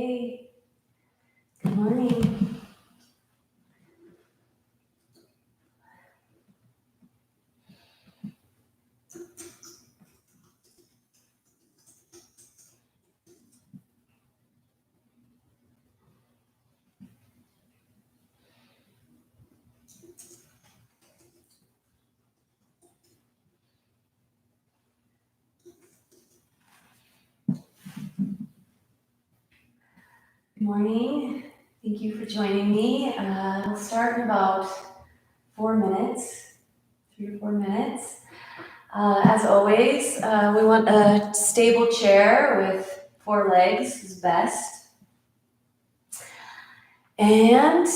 Hey, good morning. Good morning. Thank you for joining me. We'll start in about 4 minutes, 3 or 4 minutes. As always, we want a stable chair with 4 legs is best. And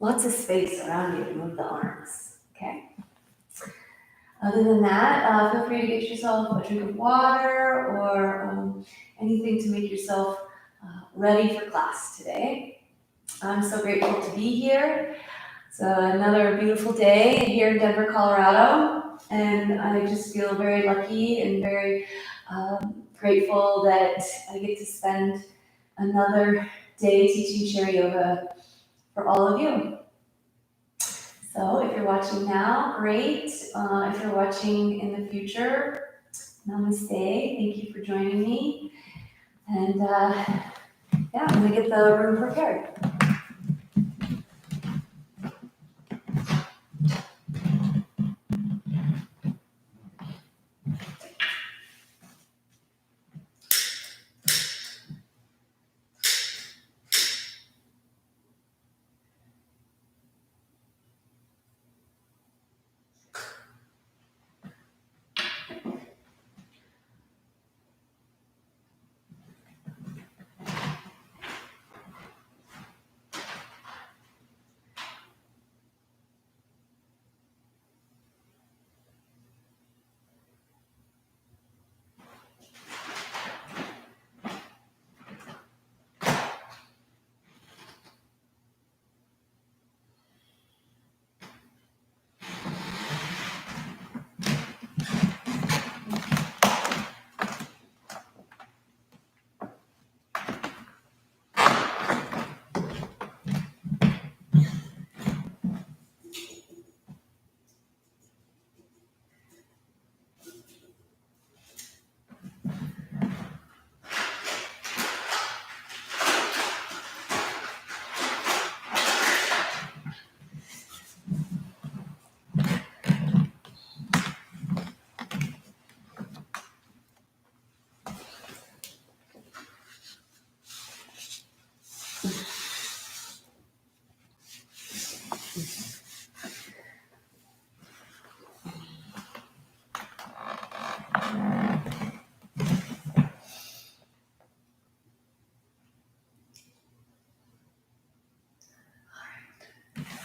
lots of space around you to move the arms, okay? Other than that, feel free to get yourself a drink of water or anything to make yourself ready for class today. I'm so grateful to be here. It's another beautiful day here in Denver, Colorado, and I just feel very lucky and very grateful that I get to spend another day teaching chair yoga for all of you. So if you're watching now, great. If you're watching in the future, namaste. Thank you for joining me. And yeah, I'm gonna get the room prepared.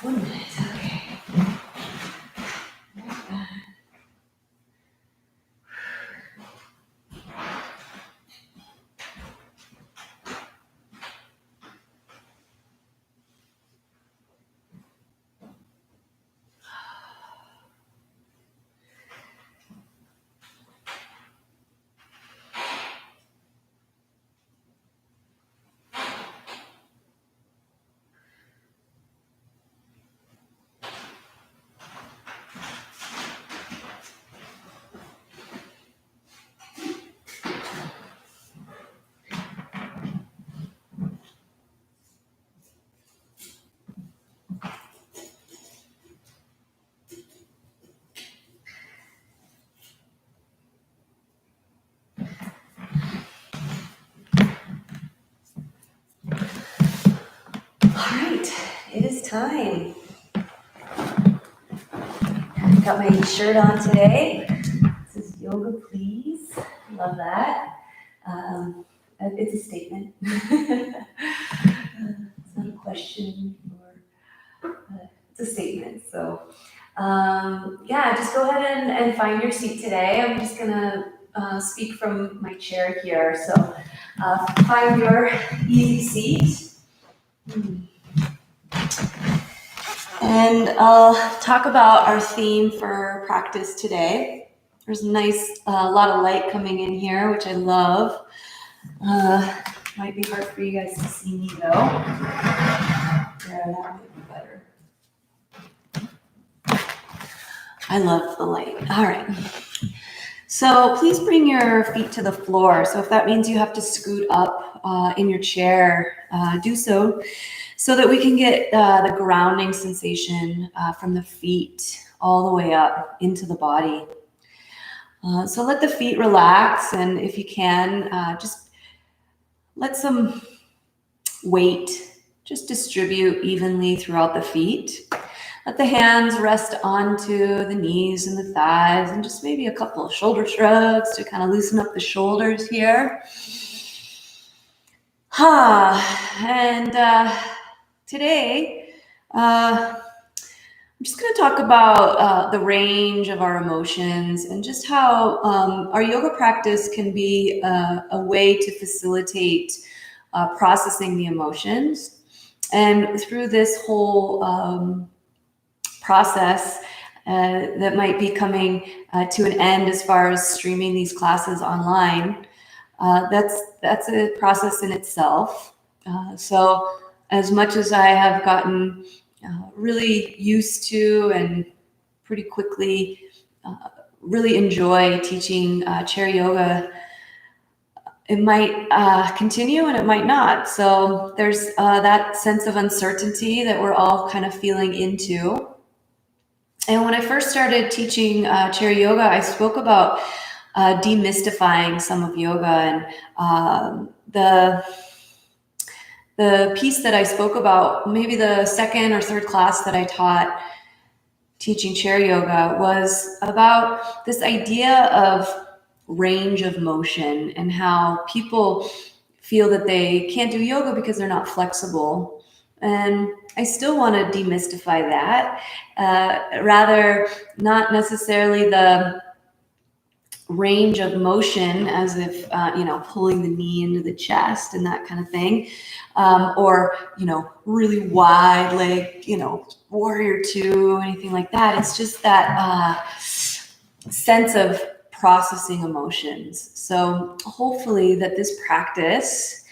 One minute, okay. All right, it is time. Got my shirt on today. This is Yoga Please. Love that. It's a statement. It's not a question or it's a statement. So yeah, just go ahead and find your seat today. I'm just gonna speak from my chair here. So find your easy seat. And I'll talk about our theme for practice today. There's a nice lot of light coming in here, which I love. Might be hard for you guys to see me though. There, that might be better. I love the light. All right. So please bring your feet to the floor. So if that means you have to scoot up in your chair, do so that we can get the grounding sensation from the feet all the way up into the body. So let the feet relax, and if you can, just let some weight just distribute evenly throughout the feet. Let the hands rest onto the knees and the thighs, and just maybe a couple of shoulder shrugs to kind of loosen up the shoulders here. And today, I'm just going to talk about the range of our emotions and just how our yoga practice can be a way to facilitate processing the emotions. And through this whole process that might be coming to an end as far as streaming these classes online, that's a process in itself. So as much as I have gotten really used to and pretty quickly really enjoy teaching chair yoga, it might continue and it might not. So there's that sense of uncertainty that we're all kind of feeling into. And when I first started teaching chair yoga, I spoke about demystifying some of yoga, and the piece that I spoke about, maybe the second or third class that I taught teaching chair yoga, was about this idea of range of motion and how people feel that they can't do yoga because they're not flexible. And I still want to demystify that, rather not necessarily the range of motion as if, pulling the knee into the chest and that kind of thing, or, really wide leg, warrior two, anything like that. It's just that sense of processing emotions. So hopefully that this practice,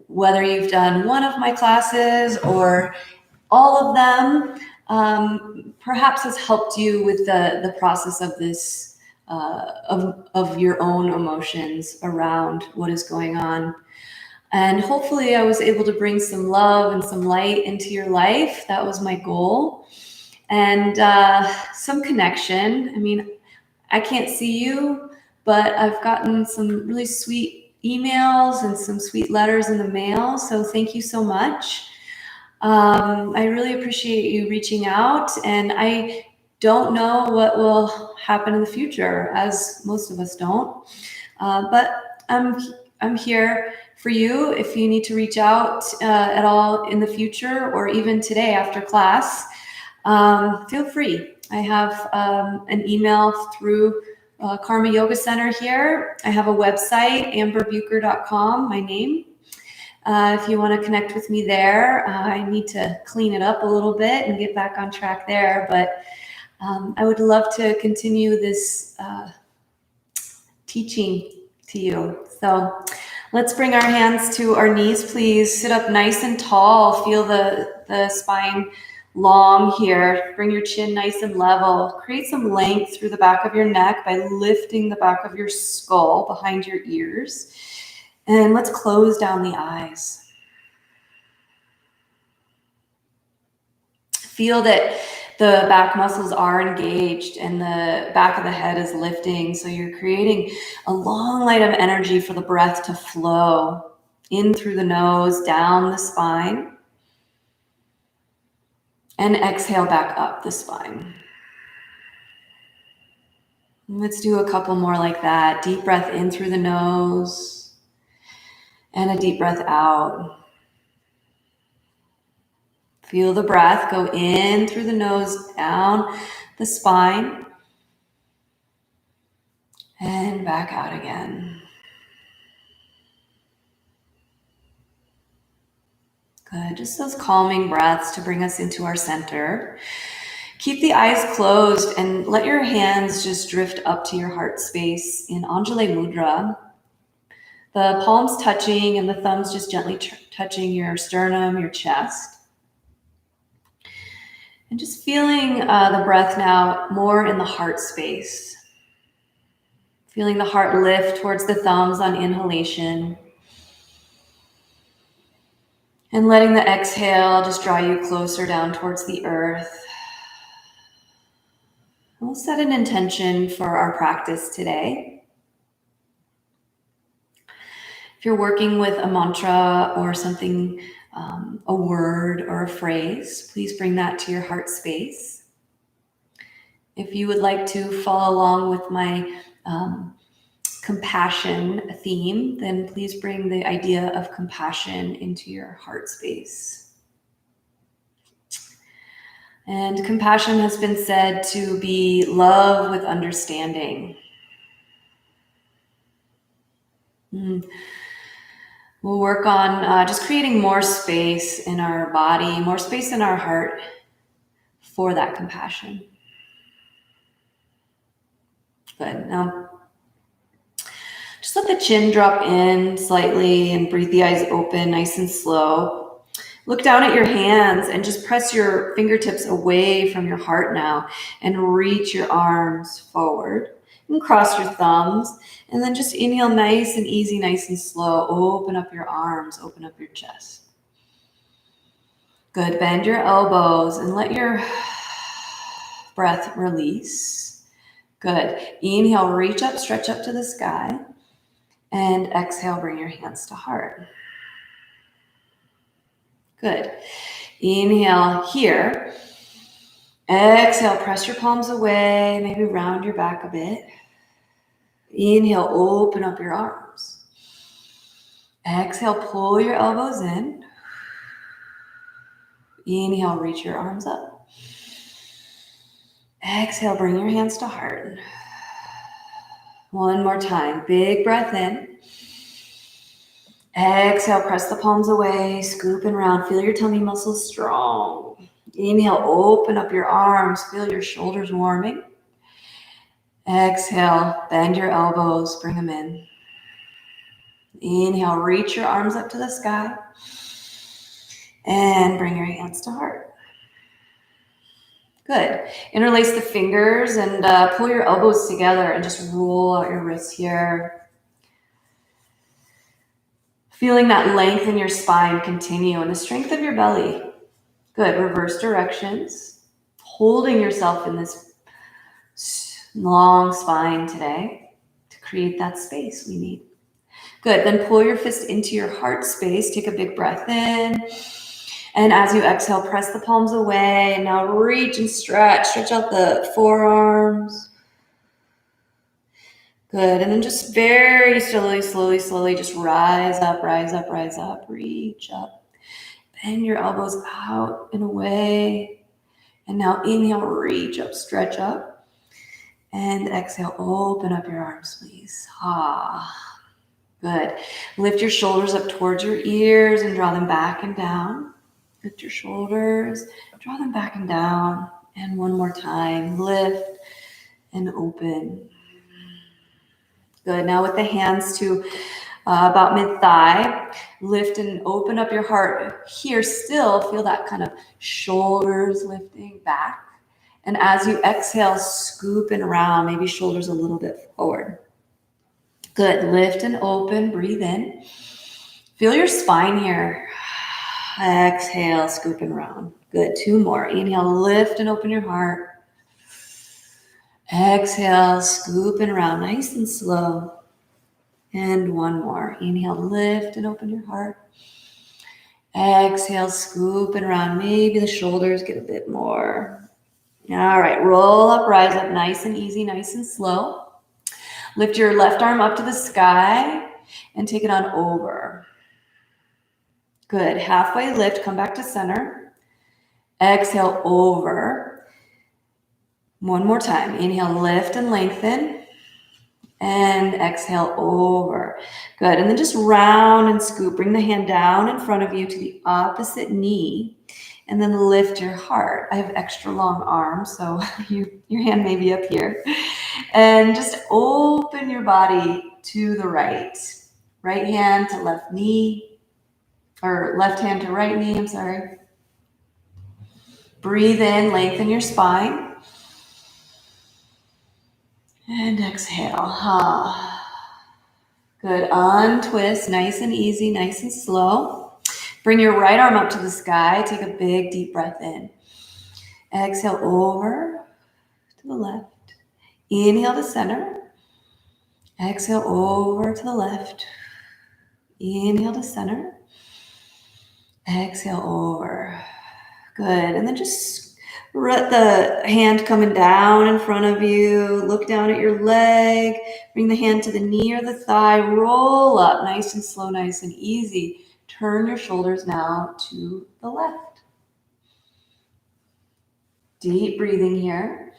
whether you've done one of my classes or all of them, perhaps has helped you with the process of this, of your own emotions around what is going on. And hopefully I was able to bring some love and some light into your life. That was my goal. And some connection. I mean, I can't see you, but I've gotten some really sweet emails and some sweet letters in the mail. So thank you so much. I really appreciate you reaching out, and I don't know what will happen in the future, as most of us don't. But I'm here for you if you need to reach out at all in the future, or even today after class. Feel free. I have an email through Karma Yoga Center here. I have a website, amberbuker.com, my name. If you want to connect with me there, I need to clean it up a little bit and get back on track there. But I would love to continue this teaching to you. So let's bring our hands to our knees, please. Sit up nice and tall. Feel the spine long here. Bring your chin nice and level. Create some length through the back of your neck by lifting the back of your skull behind your ears. And let's close down the eyes. Feel that the back muscles are engaged and the back of the head is lifting. So you're creating a long line of energy for the breath to flow in through the nose, down the spine, and exhale back up the spine. Let's do a couple more like that. Deep breath in through the nose and a deep breath out. Feel the breath go in through the nose, down the spine, and back out again. Good. Just those calming breaths to bring us into our center. Keep the eyes closed and let your hands just drift up to your heart space in Anjali Mudra. The palms touching and the thumbs just gently touching your sternum, your chest. And just feeling the breath now more in the heart space. Feeling the heart lift towards the thumbs on inhalation. And letting the exhale just draw you closer down towards the earth. We'll set an intention for our practice today. If you're working with a mantra or something, a word or a phrase, please bring that to your heart space. If you would like to follow along with my compassion theme, then please bring the idea of compassion into your heart space. And compassion has been said to be love with understanding. We'll work on just creating more space in our body, more space in our heart for that compassion. Good. Now, just let the chin drop in slightly and breathe the eyes open, nice and slow. Look down at your hands and just press your fingertips away from your heart now and reach your arms forward. And cross your thumbs, and then just inhale nice and easy, nice and slow. Open up your arms, open up your chest. Good. Bend your elbows and let your breath release. Good. Inhale, reach up, stretch up to the sky. And exhale, bring your hands to heart. Good. Inhale here. Exhale, press your palms away, maybe round your back a bit. Inhale, open up your arms. Exhale, pull your elbows in. Inhale, reach your arms up. Exhale, bring your hands to heart. One more time, big breath in. Exhale, press the palms away, scoop and round. Feel your tummy muscles strong. Inhale, open up your arms. Feel your shoulders warming. Exhale, bend your elbows, bring them in. Inhale, reach your arms up to the sky. And bring your hands to heart. Good. Interlace the fingers and pull your elbows together and just roll out your wrists here. Feeling that length in your spine continue and the strength of your belly. Good. Reverse directions. Holding yourself in this long spine today to create that space we need. Good. Then pull your fist into your heart space. Take a big breath in. And as you exhale, press the palms away. And now reach and stretch. Stretch out the forearms. Good. And then just very slowly, just rise up. Reach up. Bend your elbows out and away. And now inhale, reach up, stretch up. And exhale, open up your arms, please. Good. Lift your shoulders up towards your ears and draw them back and down. Lift your shoulders, draw them back and down. And one more time, lift and open. Good. Now with the hands to about mid-thigh, lift and open up your heart. Here, still feel that kind of shoulders lifting back. And as you exhale, scoop and round, maybe shoulders a little bit forward. Good. Lift and open. Breathe in. Feel your spine here. Exhale, scoop and round. Good. Two more. Inhale, lift and open your heart. Exhale, scoop and round. Nice and slow. And one more. Inhale, lift and open your heart. Exhale, scoop and round. Maybe the shoulders get a bit more. All right, roll up, rise up, nice and easy, nice and slow. Lift your left arm up to the sky and take it on over. Good, halfway lift, come back to center. Exhale, over. One more time, inhale, lift and lengthen. And exhale, over. Good, and then just round and scoop. Bring the hand down in front of you to the opposite knee. And then lift your heart. I have extra long arms, so your hand may be up here. And just open your body to the right. Right hand to left knee, or left hand to right knee, I'm sorry. Breathe in, lengthen your spine. And exhale. Good. Untwist, nice and easy, nice and slow. Bring your right arm up to the sky. Take a big, deep breath in. Exhale over to the left. Inhale to center. Exhale over to the left. Inhale to center. Exhale over. Good. And then just let the hand coming down in front of you. Look down at your leg. Bring the hand to the knee or the thigh. Roll up nice and slow, nice and easy. Turn your shoulders now to the left. Deep breathing here.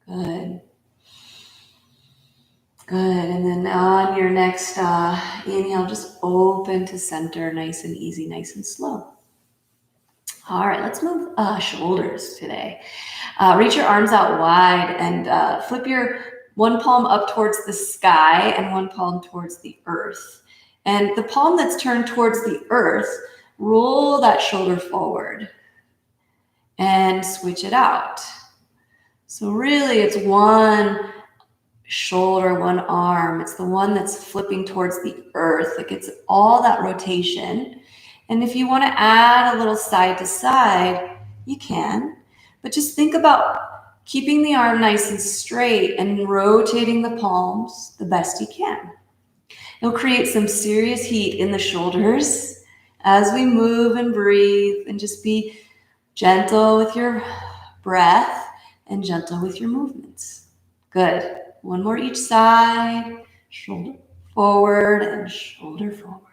Good. Good. And then on your next inhale, just open to center, nice and easy, nice and slow. All right, let's move shoulders today. Reach your arms out wide and flip your one palm up towards the sky and one palm towards the earth. And the palm that's turned towards the earth, roll that shoulder forward and switch it out. So really it's one shoulder, one arm. It's the one that's flipping towards the earth. It gets all that rotation. And if you want to add a little side to side, you can. But just think about keeping the arm nice and straight and rotating the palms the best you can. It'll create some serious heat in the shoulders as we move and breathe, and just be gentle with your breath and gentle with your movements. Good. One more each side. Shoulder forward and shoulder forward.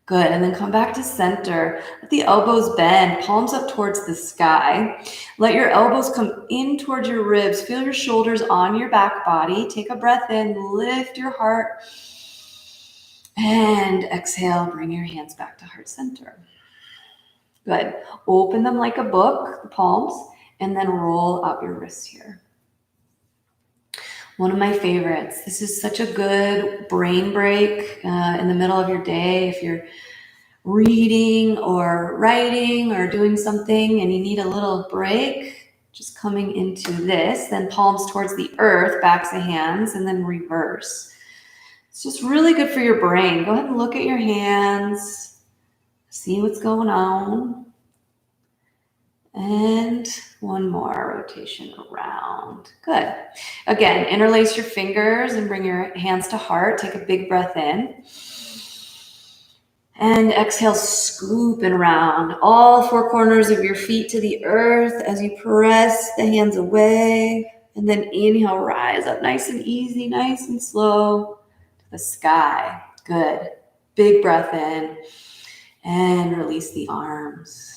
Good. And then come back to center. Let the elbows bend, palms up towards the sky. Let your elbows come in towards your ribs. Feel your shoulders on your back body. Take a breath in, lift your heart. And exhale, bring your hands back to heart center. Good. Open them like a book, the palms, and then roll out your wrists here. One of my favorites. This is such a good brain break in the middle of your day. If you're reading or writing or doing something and you need a little break, just coming into this, then palms towards the earth, backs of hands, and then reverse. It's just really good for your brain. Go ahead and look at your hands, see what's going on. And one more rotation around. Good. Again, interlace your fingers and bring your hands to heart. Take a big breath in. And exhale, scoop and round. All four corners of your feet to the earth as you press the hands away. And then inhale, rise up nice and easy, nice and slow to the sky. Good. Big breath in. And release the arms.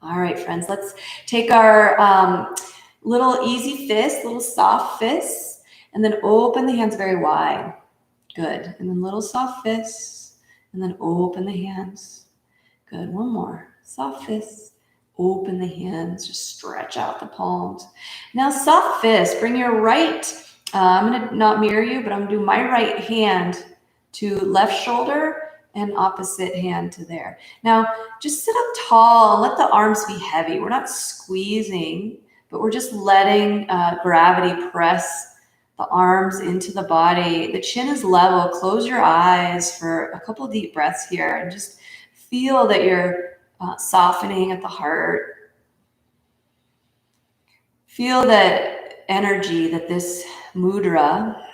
All right, friends, let's take our little easy fist, little soft fists, and then open the hands very wide. Good. And then little soft fists, and then open the hands. Good. One more. Soft fists, open the hands, just stretch out the palms. Now, soft fist, bring your right, I'm going to not mirror you, but I'm going to do my right hand to left shoulder and opposite hand to there. Now, just sit up tall and let the arms be heavy. We're not squeezing, but we're just letting gravity press the arms into the body. The chin is level. Close your eyes for a couple deep breaths here and just feel that you're softening at the heart. Feel that energy that this mudra,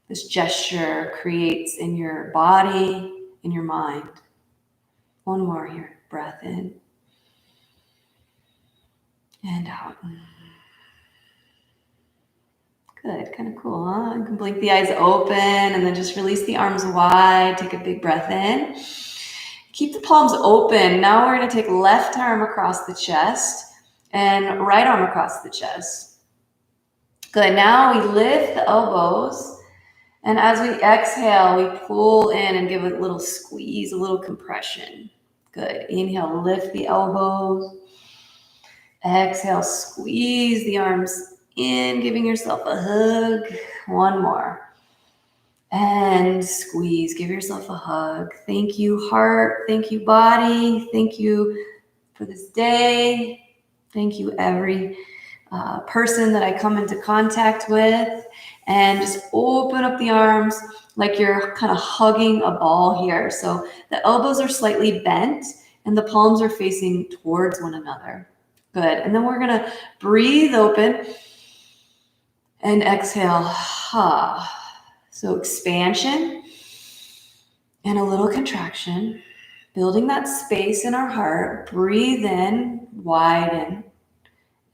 this gesture creates in your body, in your mind. One more here. Breath in and out. Good. Kind of cool, huh? You can blink the eyes open and then just release the arms wide. Take a big breath in. Keep the palms open. Now we're going to take left arm across the chest and right arm across the chest. Good. Now we lift the elbows. And as we exhale, we pull in and give a little squeeze, a little compression. Good. Inhale, lift the elbows. Exhale, squeeze the arms in, giving yourself a hug. One more. And squeeze, give yourself a hug. Thank you, heart. Thank you, body. Thank you for this day. Thank you, every person that I come into contact with. And just open up the arms like you're kind of hugging a ball here. So the elbows are slightly bent and the palms are facing towards one another. Good. And then we're going to breathe open and exhale. So expansion and a little contraction, building that space in our heart. Breathe in, widen,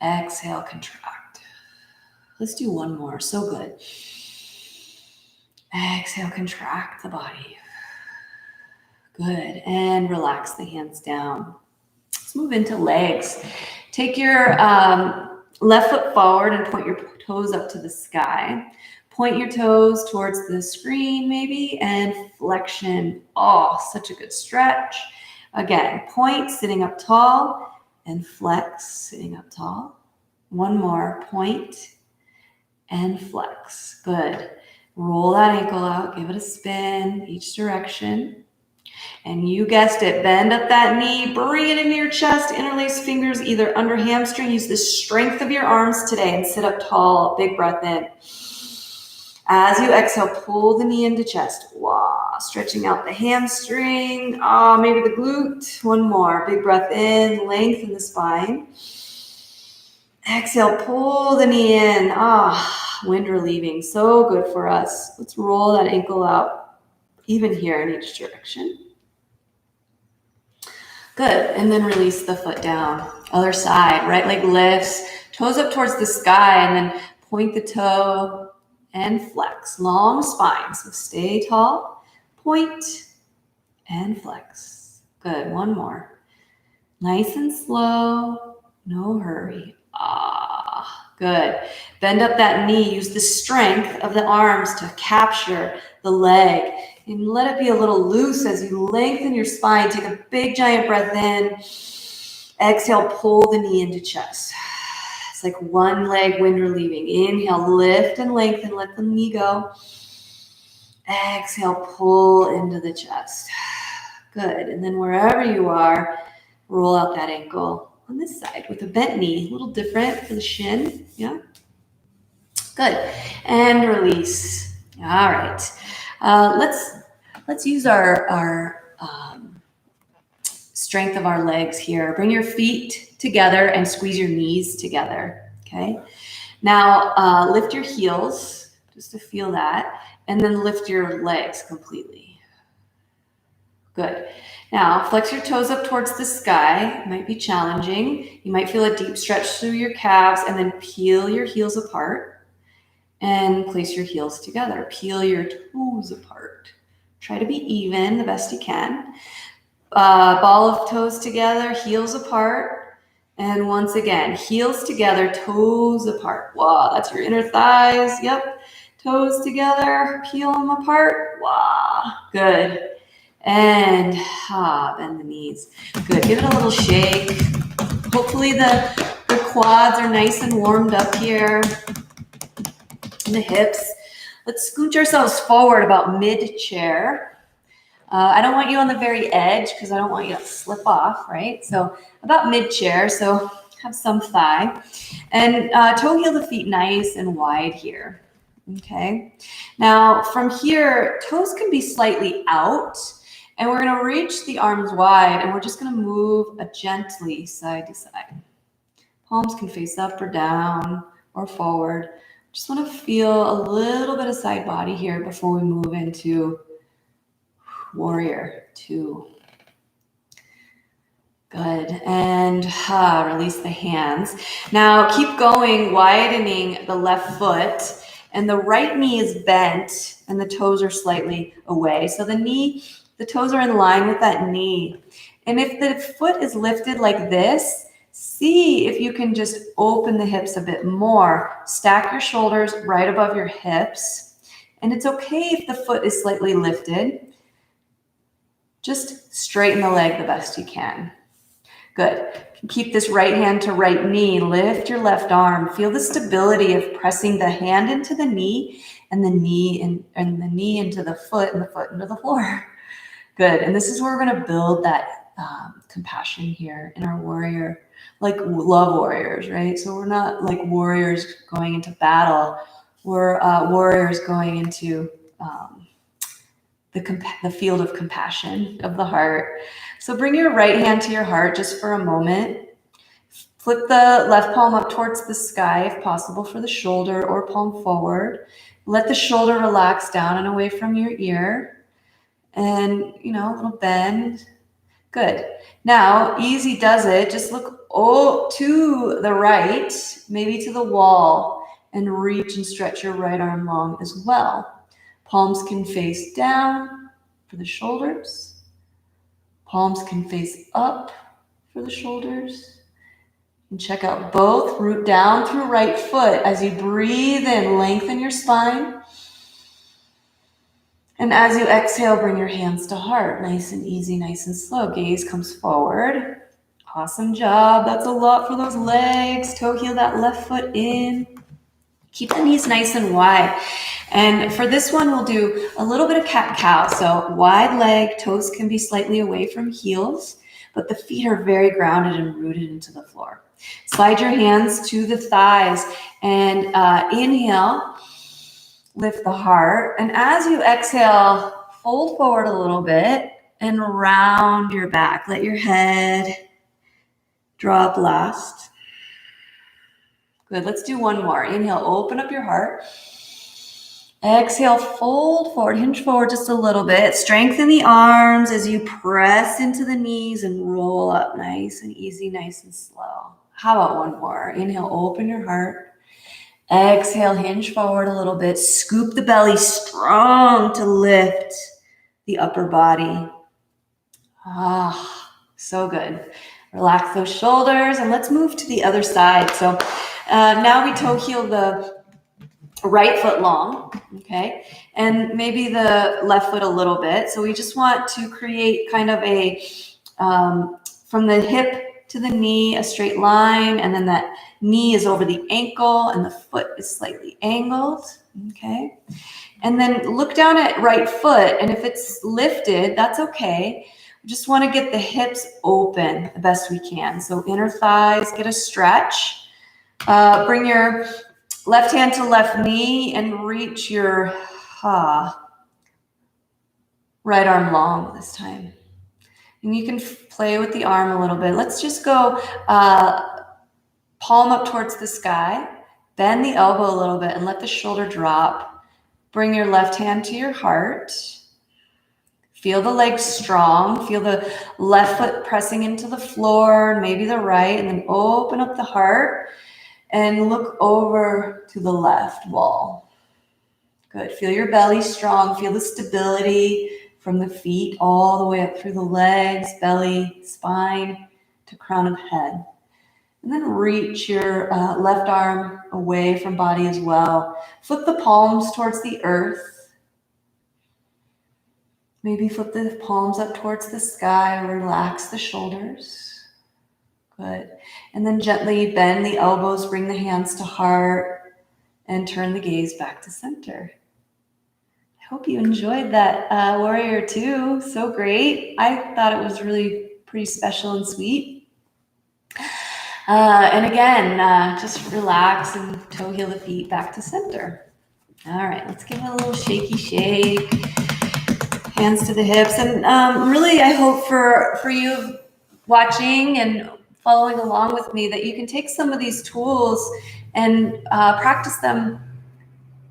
exhale, contract. Let's do one more. So good. Exhale, contract the body. Good. And relax the hands down. Let's move into legs. Take your left foot forward and point your toes up to the sky. Point your toes towards the screen maybe, and flexion. Oh, such a good stretch. Again, point, sitting up tall, and flex, sitting up tall. One more, point and flex. Good. Roll that ankle out, give it a spin, each direction. And you guessed it, bend up that knee, bring it into your chest, interlace fingers either under hamstring. Use the strength of your arms today and sit up tall. Big breath in. As you exhale, pull the knee into chest. Wow, stretching out the hamstring. Maybe the glute. One more. Big breath in, lengthen the spine. Exhale, pull the knee in. Wind relieving. So good for us. Let's roll that ankle out, even here in each direction. Good. And then release the foot down. Other side. Right leg lifts. Toes up towards the sky, and then point the toe and flex. Long spine. So stay tall. Point and flex. Good. One more. Nice and slow. No hurry. Good. Bend up that knee. Use the strength of the arms to capture the leg. And let it be a little loose as you lengthen your spine. Take a big giant breath in. Exhale, pull the knee into chest. It's like one leg wind relieving. Inhale, lift and lengthen. Let the knee go. Exhale, pull into the chest. Good. And then wherever you are, roll out that ankle on this side with a bent knee. A little different for the shin. Yeah. Good. And release. All right. Let's use our strength of our legs here. Bring your feet together and squeeze your knees together. Okay. Now lift your heels just to feel that, and then lift your legs completely. Good. Now flex your toes up towards the sky. It might be challenging. You might feel a deep stretch through your calves, and then peel your heels apart and place your heels together. Peel your toes apart. Try to be even the best you can. Ball of toes together, heels apart. And once again, heels together, toes apart. Wow, that's your inner thighs. Yep. Toes together, peel them apart. Wow, good. And bend the knees. Good. Give it a little shake. Hopefully the quads are nice and warmed up here. And the hips. Let's scooch ourselves forward about mid-chair. I don't want you on the very edge because I don't want you to slip off, right? So about mid-chair, so have some thigh. And toe heel the feet nice and wide here, okay? Now from here, toes can be slightly out, and we're gonna reach the arms wide, and we're just gonna move gently side to side. Palms can face up or down or forward. Just wanna feel a little bit of side body here before we move into warrior 2. Good. And release the hands. Now keep going, widening the left foot, and the right knee is bent and the toes are slightly away. So the toes are in line with that knee. And if the foot is lifted like this, see if you can just open the hips a bit more. Stack your shoulders right above your hips. And it's okay if the foot is slightly lifted. Just straighten the leg the best you can. Good. Keep this right hand to right knee. Lift your left arm. Feel the stability of pressing the hand into the knee and the knee and the knee into the foot and the foot into the floor. Good. And this is where we're going to build that compassion here in our warrior, like love warriors, right? So we're not like warriors going into battle. We're warriors going into the field of compassion of the heart. So bring your right hand to your heart just for a moment. Flip the left palm up towards the sky if possible for the shoulder, or palm forward. Let the shoulder relax down and away from your ear. And, a little bend. Good. Now, easy does it. Just look to the right, maybe to the wall, and reach and stretch your right arm long as well. Palms can face down for the shoulders. Palms can face up for the shoulders. And check out both. Root down through right foot. As you breathe in, lengthen your spine. And as you exhale, bring your hands to heart. Nice and easy, nice and slow. Gaze comes forward. Awesome job. That's a lot for those legs. Toe heel that left foot in. Keep the knees nice and wide. And for this one, we'll do a little bit of cat-cow. So wide leg, toes can be slightly away from heels, but the feet are very grounded and rooted into the floor. Slide your hands to the thighs and inhale. Lift the heart. And as you exhale, fold forward a little bit and round your back. Let your head drop last. Good. Let's do one more. Inhale, open up your heart. Exhale, fold forward, hinge forward just a little bit. Strengthen the arms as you press into the knees and roll up nice and easy, nice and slow. How about one more? Inhale, open your heart. Exhale, hinge forward a little bit. Scoop the belly strong to lift the upper body. So good. Relax those shoulders and let's move to the other side. So now we toe heel the right foot long, okay? And maybe the left foot a little bit. So we just want to create kind of a, from the hip to the knee, a straight line, and then that knee is over the ankle and the foot is slightly angled, okay? And then look down at right foot, and if it's lifted, that's okay. We just want to get the hips open the best we can. So inner thighs, get a stretch. Bring your left hand to left knee and reach your right arm long this time. And you can play with the arm a little bit. Let's just go palm up towards the sky. Bend the elbow a little bit and let the shoulder drop. Bring your left hand to your heart. Feel the legs strong. Feel the left foot pressing into the floor, maybe the right, and then open up the heart and look over to the left wall. Good. Feel your belly strong. Feel the stability from the feet all the way up through the legs, belly, spine, to crown of head. And then reach your left arm away from body as well. Flip the palms towards the earth. Maybe flip the palms up towards the sky. Relax the shoulders. Good. And then gently bend the elbows, bring the hands to heart, and turn the gaze back to center. I hope you enjoyed that Warrior 2. So great. I thought it was really pretty special and sweet. And again, just relax and toe heel the feet back to center. All right, let's give it a little shaky shake. Hands to the hips. And really, I hope for you watching and following along with me that you can take some of these tools and practice them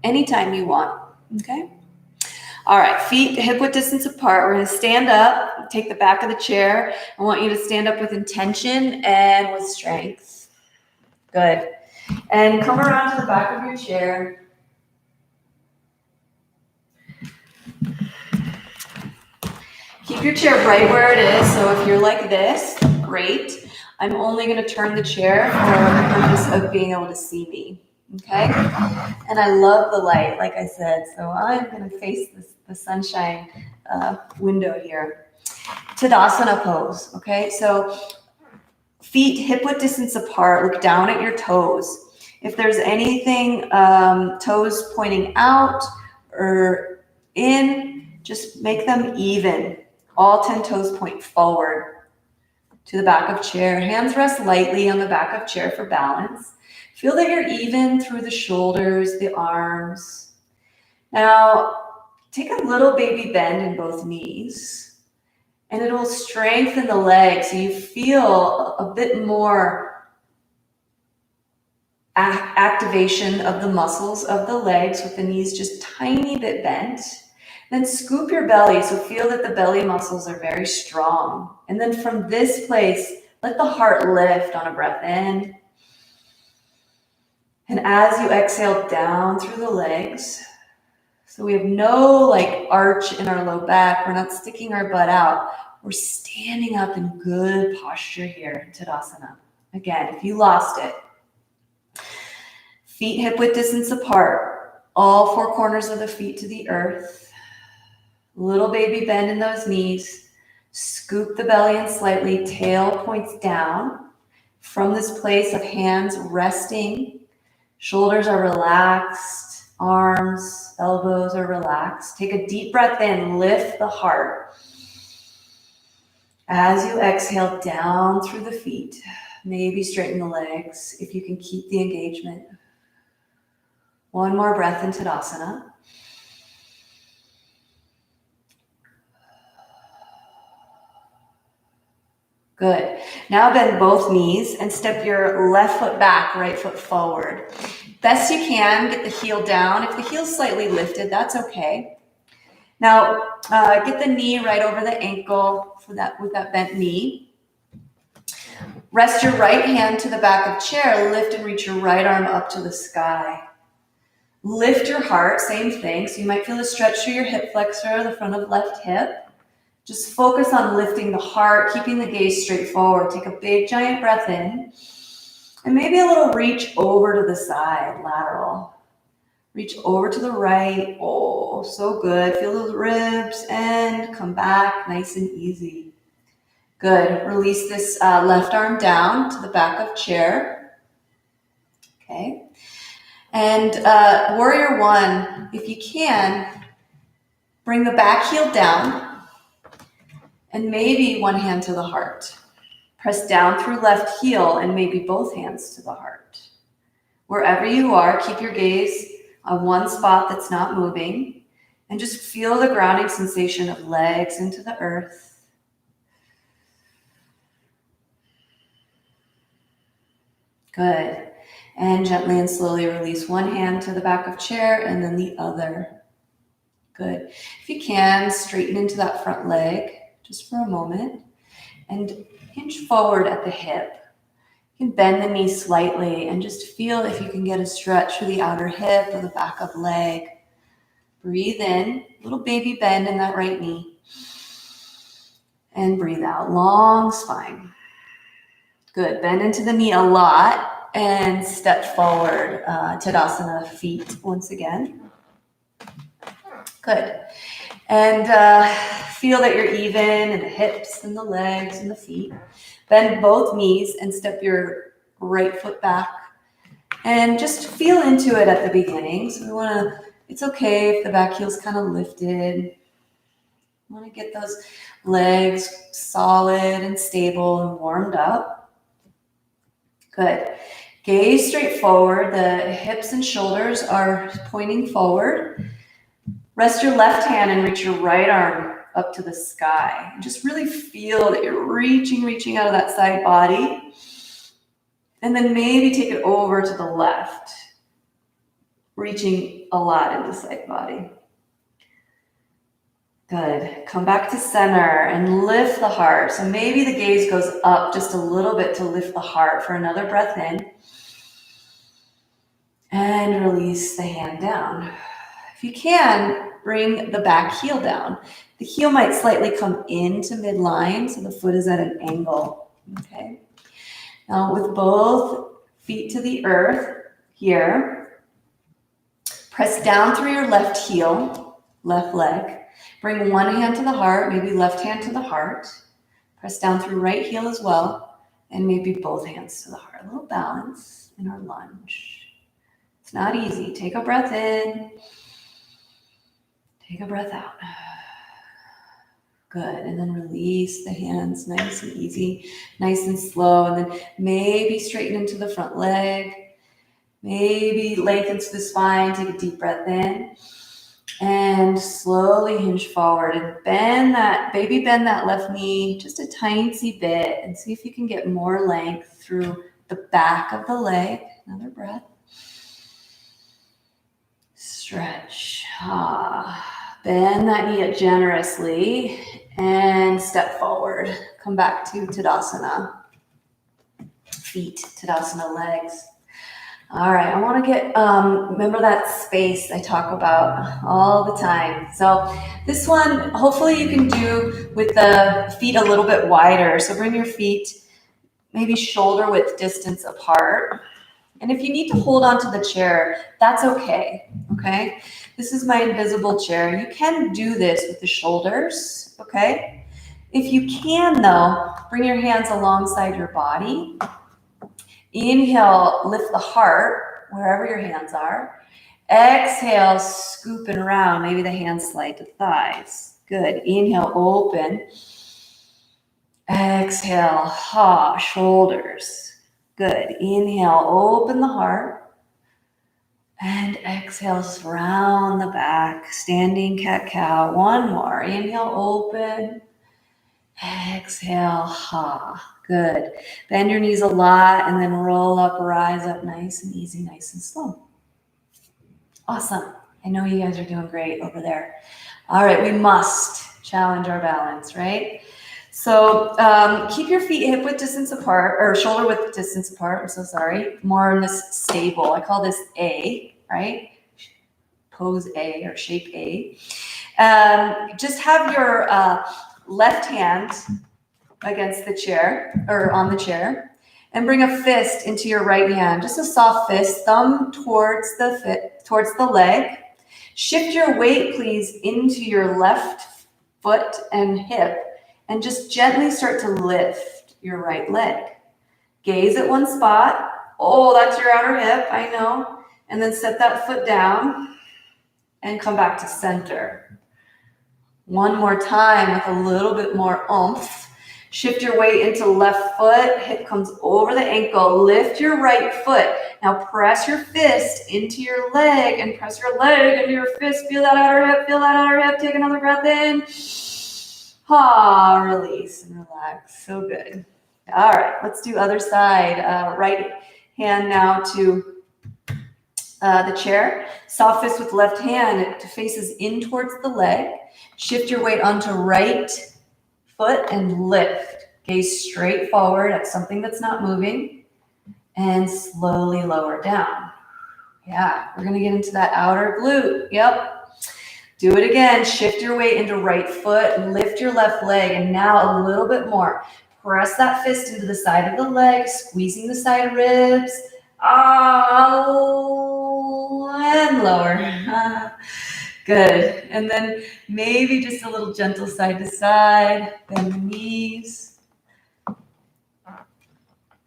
anytime you want, okay? All right, feet hip-width distance apart. We're gonna stand up, take the back of the chair. I want you to stand up with intention and with strength. Good. And come around to the back of your chair. Keep your chair right where it is. So if you're like this, great. I'm only gonna turn the chair for the purpose of being able to see me, okay? And I love the light, like I said, so I'm gonna face the sunshine window here. Tadasana pose, okay? So Feet hip-width distance apart. Look down at your toes. If there's anything, toes pointing out or in, just make them even. All 10 toes point forward to the back of chair. Hands rest lightly on the back of chair for balance. Feel that you're even through the shoulders, the arms. Now, take a little baby bend in both knees, and it'll strengthen the legs so you feel a bit more activation of the muscles of the legs with the knees just tiny bit bent. Then scoop your belly, so feel that the belly muscles are very strong. And then from this place, let the heart lift on a breath in. And as you exhale down through the legs, so we have no like arch in our low back, we're not sticking our butt out, we're standing up in good posture here in Tadasana. Again, if you lost it, feet hip width distance apart, all four corners of the feet to the earth. Little baby bend in those knees. Scoop the belly in slightly, tail points down. From this place of hands resting, shoulders are relaxed, arms, elbows are relaxed. Take a deep breath in, lift the heart. As you exhale down through the feet, maybe straighten the legs if you can keep the engagement. One more breath in Tadasana. Good. Now bend both knees and step your left foot back, right foot forward. Best you can, get the heel down. If the heel's slightly lifted, that's okay. Now, get the knee right over the ankle with that bent knee. Rest your right hand to the back of chair. Lift and reach your right arm up to the sky. Lift your heart, same thing. So you might feel a stretch through your hip flexor, the front of left hip. Just focus on lifting the heart, keeping the gaze straight forward. Take a big giant breath in. And maybe a little reach over to the side, lateral. Reach over to the right. Oh, so good. Feel those ribs and come back nice and easy. Good. Release this left arm down to the back of chair. Okay. And warrior one, if you can, bring the back heel down. And maybe one hand to the heart. Press down through left heel and maybe both hands to the heart. Wherever you are, keep your gaze on one spot that's not moving and just feel the grounding sensation of legs into the earth. Good. And gently and slowly release one hand to the back of chair and then the other. Good. If you can, straighten into that front leg. Just for a moment, and hinge forward at the hip. You can bend the knee slightly and just feel if you can get a stretch through the outer hip or the back of leg. Breathe in, little baby bend in that right knee. And breathe out, long spine. Good, bend into the knee a lot and step forward, Tadasana, feet once again. Good. And feel that you're even in the hips and the legs and the feet. Bend both knees and step your right foot back. And just feel into it at the beginning. So it's okay if the back heel's kind of lifted. You want to get those legs solid and stable and warmed up. Good. Gaze straight forward. The hips and shoulders are pointing forward. Rest your left hand and reach your right arm up to the sky. Just really feel that you're reaching out of that side body. And then maybe take it over to the left, reaching a lot into side body. Good. Come back to center and lift the heart. So maybe the gaze goes up just a little bit to lift the heart for another breath in. And release the hand down. If you can, bring the back heel down. The heel might slightly come into midline, so the foot is at an angle. Okay. Now with both feet to the earth here, press down through your left heel, left leg. Bring one hand to the heart, maybe left hand to the heart. Press down through right heel as well. And maybe both hands to the heart. A little balance in our lunge. It's not easy. Take a breath in. Take a breath out. Good. And then release the hands nice and easy, nice and slow. And then maybe straighten into the front leg. Maybe lengthen through the spine. Take a deep breath in. And slowly hinge forward and bend that left knee just a tiny bit and see if you can get more length through the back of the leg. Another breath. Stretch. Bend that knee up generously and step forward. Come back to Tadasana. Feet, Tadasana, legs. All right, I want to get, remember that space I talk about all the time. So this one, hopefully you can do with the feet a little bit wider. So bring your feet maybe shoulder width distance apart. And if you need to hold onto the chair, that's okay, okay? This is my invisible chair. You can do this with the shoulders, okay? If you can, though, bring your hands alongside your body. Inhale, lift the heart wherever your hands are. Exhale, scooping around. Maybe the hands slide to thighs. Good. Inhale, open. Exhale, shoulders. Good. Inhale, open the heart. And exhale, round the back. Standing cat-cow. One more. Inhale, open. Exhale, Good. Bend your knees a lot and then roll up, rise up nice and easy, nice and slow. Awesome. I know you guys are doing great over there. All right, we must challenge our balance, right? So keep your feet hip width distance apart, or shoulder width distance apart. I'm so sorry. More in this stable. I call this A, right? Pose A or shape A. Just have your left hand against the chair or on the chair and bring a fist into your right hand, just a soft fist, thumb towards the leg. Shift your weight, please, into your left foot and hip and just gently start to lift your right leg. Gaze at one spot. Oh, that's your outer hip, I know. And then set that foot down and come back to center. One more time with a little bit more oomph. Shift your weight into left foot, hip comes over the ankle, lift your right foot. Now press your fist into your leg and press your leg into your fist. Feel that outer hip, take another breath in. Release and relax, so good. All right, let's do other side. Right hand now to the chair. Soft fist with left hand, it faces in towards the leg. Shift your weight onto right foot and lift. Gaze straight forward at something that's not moving and slowly lower down. Yeah, we're gonna get into that outer glute. Yep. Do it again. Shift your weight into right foot and lift your left leg. And now a little bit more. Press that fist into the side of the leg, squeezing the side ribs. And lower. Good. And then maybe just a little gentle side to side. Bend the knees.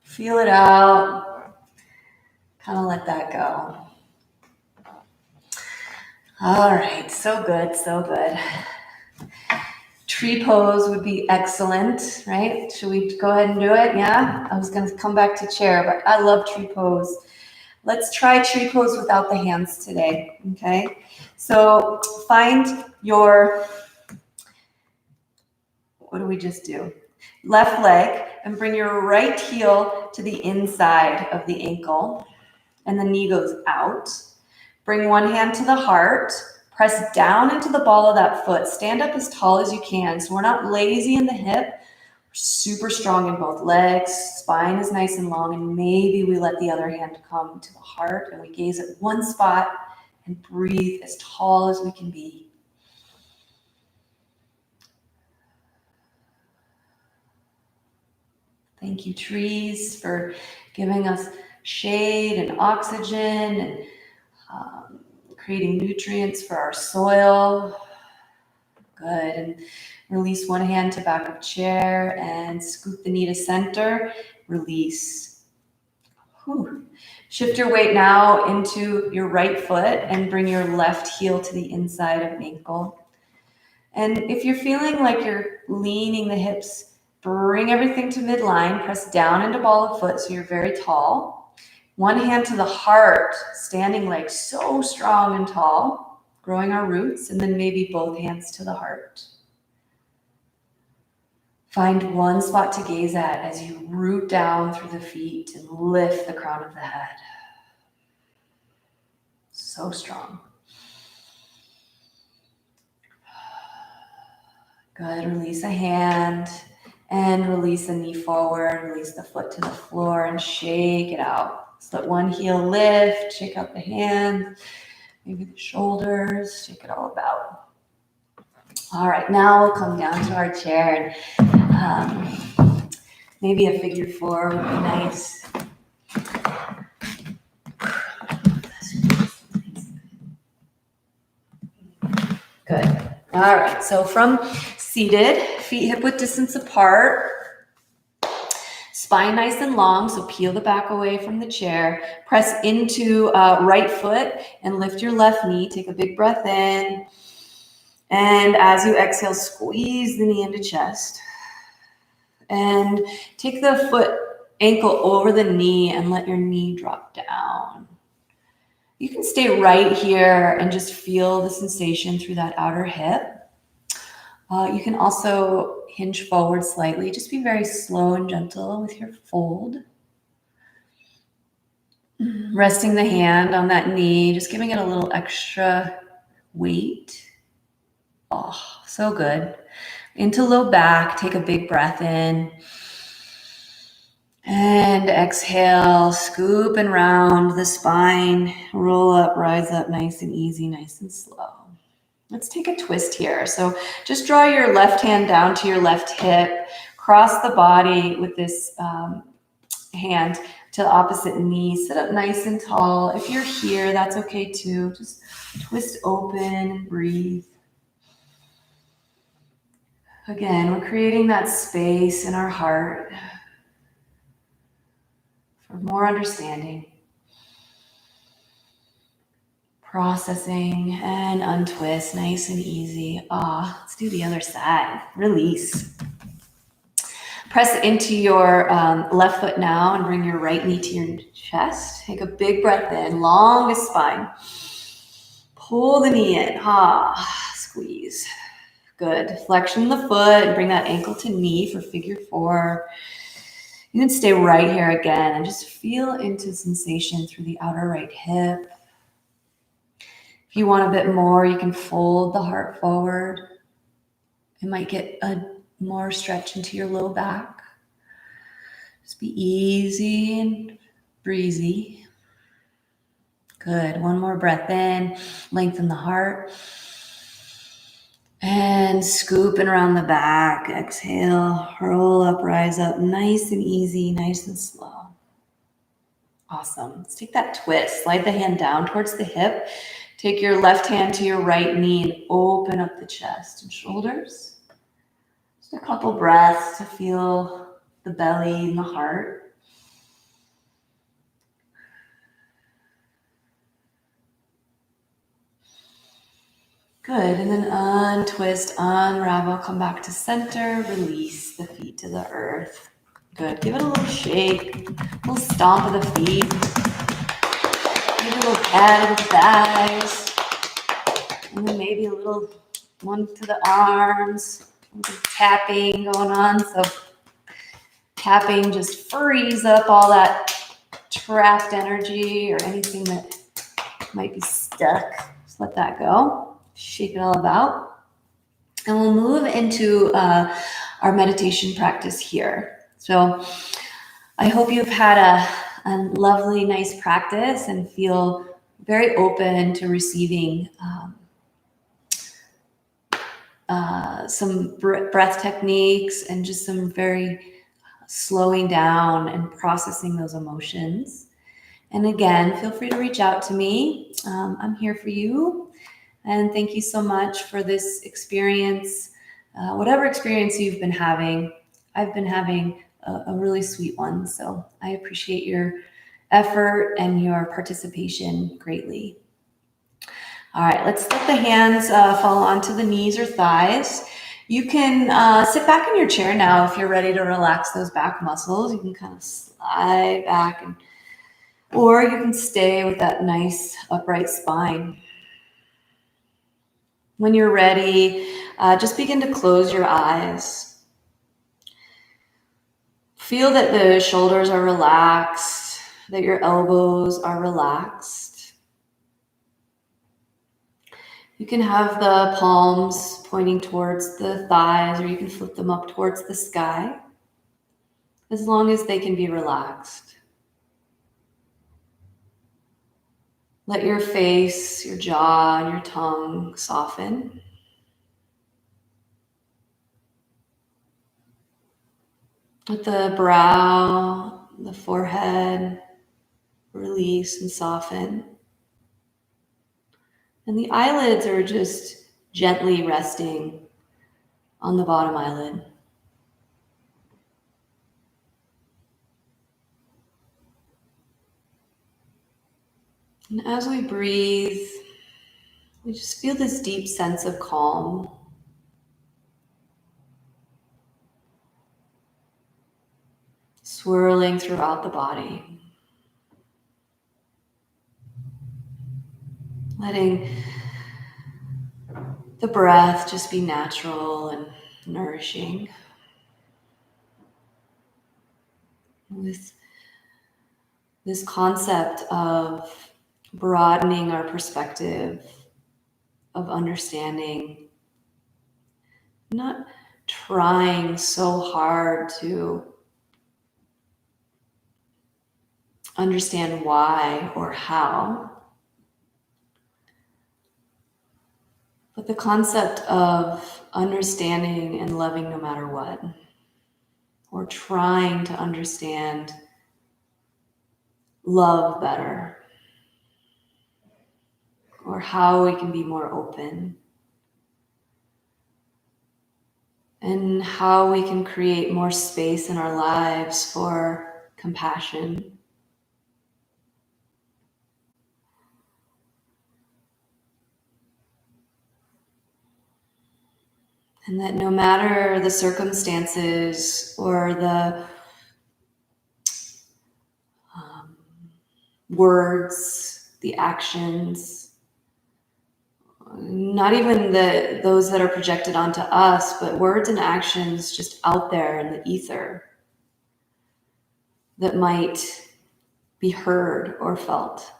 Feel it out. Kind of let that go. All right. So good. So good. Tree pose would be excellent, right? Should we go ahead and do it? Yeah. I was going to come back to chair, but I love tree pose. Let's try tree pose without the hands today. Okay. So find your, what do we just do? Left leg and bring your right heel to the inside of the ankle and the knee goes out. Bring one hand to the heart, press down into the ball of that foot. Stand up as tall as you can. So we're not lazy in the hip. We're super strong in both legs. Spine is nice and long and maybe we let the other hand come to the heart and we gaze at one spot and breathe as tall as we can be. Thank you, trees, for giving us shade and oxygen and creating nutrients for our soil. Good. And release one hand to back of chair and scoop the knee to center. Release. Whew. Shift your weight now into your right foot and bring your left heel to the inside of ankle. And if you're feeling like you're leaning the hips, bring everything to midline, press down into ball of foot so you're very tall. One hand to the heart, standing like so strong and tall, growing our roots, and then maybe both hands to the heart. Find one spot to gaze at as you root down through the feet and lift the crown of the head. So strong. Good. Release a hand and release a knee forward. Release the foot to the floor and shake it out. So let one heel lift, shake out the hand, maybe the shoulders, shake it all about. All right, now we'll come down to our chair and maybe a figure four would be nice. Good. All right, so from seated, feet hip-width distance apart, spine nice and long, so peel the back away from the chair. Press into right foot and lift your left knee. Take a big breath in. And as you exhale, squeeze the knee into chest. And take the foot ankle over the knee and let your knee drop down. You can stay right here and just feel the sensation through that outer hip. You can also hinge forward slightly. Just be very slow and gentle with your fold. Resting the hand on that knee, just giving it a little extra weight. Oh, so good. Into low back, take a big breath in. And exhale, scoop and round the spine. Roll up, rise up, nice and easy, nice and slow. Let's take a twist here. So just draw your left hand down to your left hip. Cross the body with this hand to the opposite knee. Sit up nice and tall. If you're here, that's okay too. Just twist open and breathe. Again, we're creating that space in our heart for more understanding. Processing and untwist, nice and easy. Let's do the other side. Release. Press into your left foot now and bring your right knee to your chest. Take a big breath in, longest spine. Pull the knee in. Squeeze. Good. Flexion the foot and bring that ankle to knee for figure four. You can stay right here again and just feel into sensation through the outer right hip. If you want a bit more, you can fold the heart forward. It might get a more stretch into your low back. Just be easy and breezy. Good. One more breath in. Lengthen the heart. And scoop and around the back. Exhale. Roll up, rise up. Nice and easy, nice and slow. Awesome. Let's take that twist. Slide the hand down towards the hip. Take your left hand to your right knee and open up the chest and shoulders. Just a couple breaths to feel the belly and the heart. Good, and then untwist, unravel, come back to center, release the feet to the earth. Good, give it a little shake, a little stomp of the feet. Give it a little pat of the thighs. And then maybe a little one to the arms. A little tapping going on. So tapping just frees up all that trapped energy or anything that might be stuck. Just let that go. Shake it all about. And we'll move into our meditation practice here. So I hope you've had a lovely, nice practice and feel very open to receiving some breath techniques and just some very slowing down and processing those emotions. And again, feel free to reach out to me. I'm here for you. And thank you so much for this experience. Whatever experience you've been having, I've been having a really sweet one. So I appreciate your effort and your participation greatly. All right, let's let the hands fall onto the knees or thighs. You can sit back in your chair now if you're ready to relax those back muscles. You can kind of slide back, or you can stay with that nice upright spine. When you're ready, just begin to close your eyes. Feel that the shoulders are relaxed, that your elbows are relaxed. You can have the palms pointing towards the thighs, or you can flip them up towards the sky, as long as they can be relaxed. Let your face, your jaw, and your tongue soften. Let the brow, the forehead release and soften. And the eyelids are just gently resting on the bottom eyelid. And as we breathe, we just feel this deep sense of calm. Swirling throughout the body. Letting the breath just be natural and nourishing. With this concept of broadening our perspective, of understanding, not trying so hard to understand why or how, but the concept of understanding and loving no matter what, or trying to understand love better, or how we can be more open, and how we can create more space in our lives for compassion. And that no matter the circumstances or the words, the actions, not even those that are projected onto us, but words and actions just out there in the ether that might be heard or felt.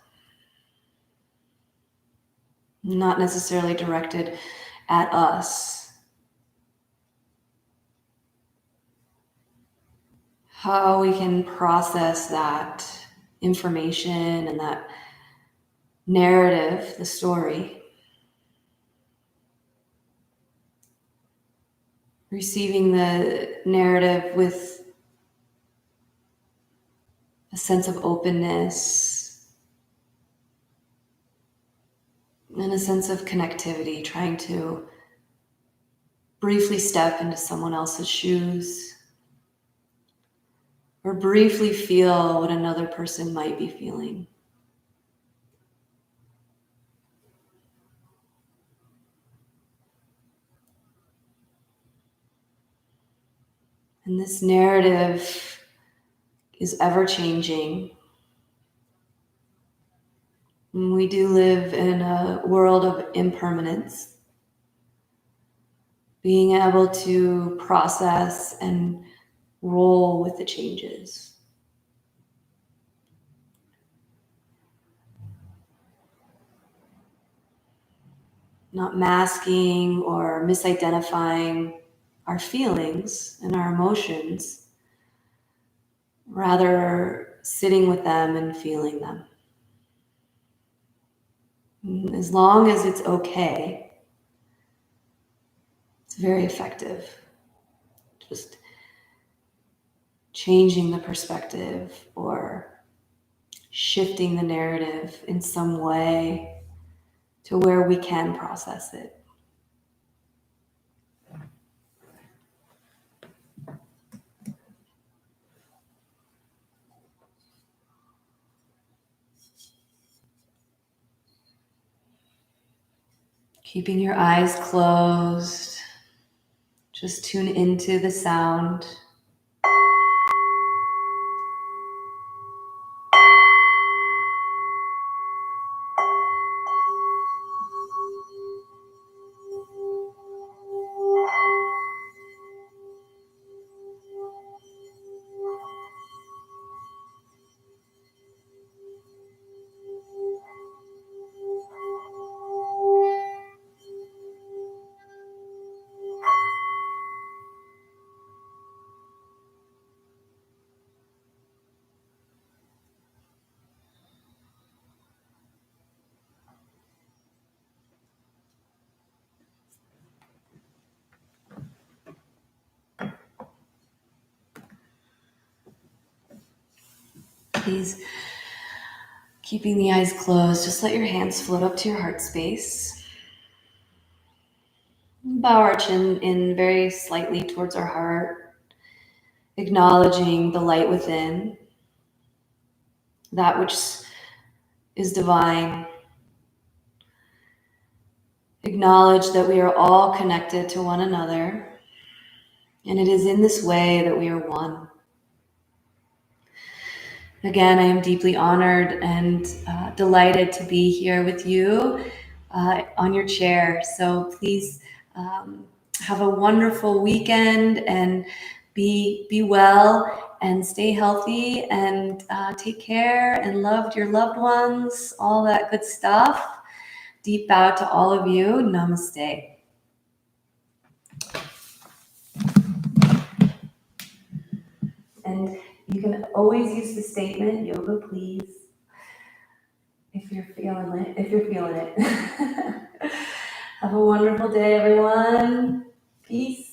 Not necessarily directed at us. How we can process that information and that narrative, the story. Receiving the narrative with a sense of openness and a sense of connectivity, trying to briefly step into someone else's shoes or briefly feel what another person might be feeling. And this narrative is ever changing. We do live in a world of impermanence. Being able to process and roll with the changes. Not masking or misidentifying our feelings and our emotions, rather sitting with them and feeling them. As long as it's okay, it's very effective. Just changing the perspective or shifting the narrative in some way to where we can process it. Keeping your eyes closed, just tune into the sound. Please, keeping the eyes closed, just let your hands float up to your heart space. Bow our chin in very slightly towards our heart, acknowledging the light within, that which is divine. Acknowledge that we are all connected to one another, and it is in this way that we are one. Again, I am deeply honored and delighted to be here with you on your chair. So please have a wonderful weekend and be well and stay healthy and take care and love your loved ones, all that good stuff. Deep bow to all of you. Namaste. And you can always use the statement, yoga please, if you're feeling it. Have a wonderful day, everyone. Peace.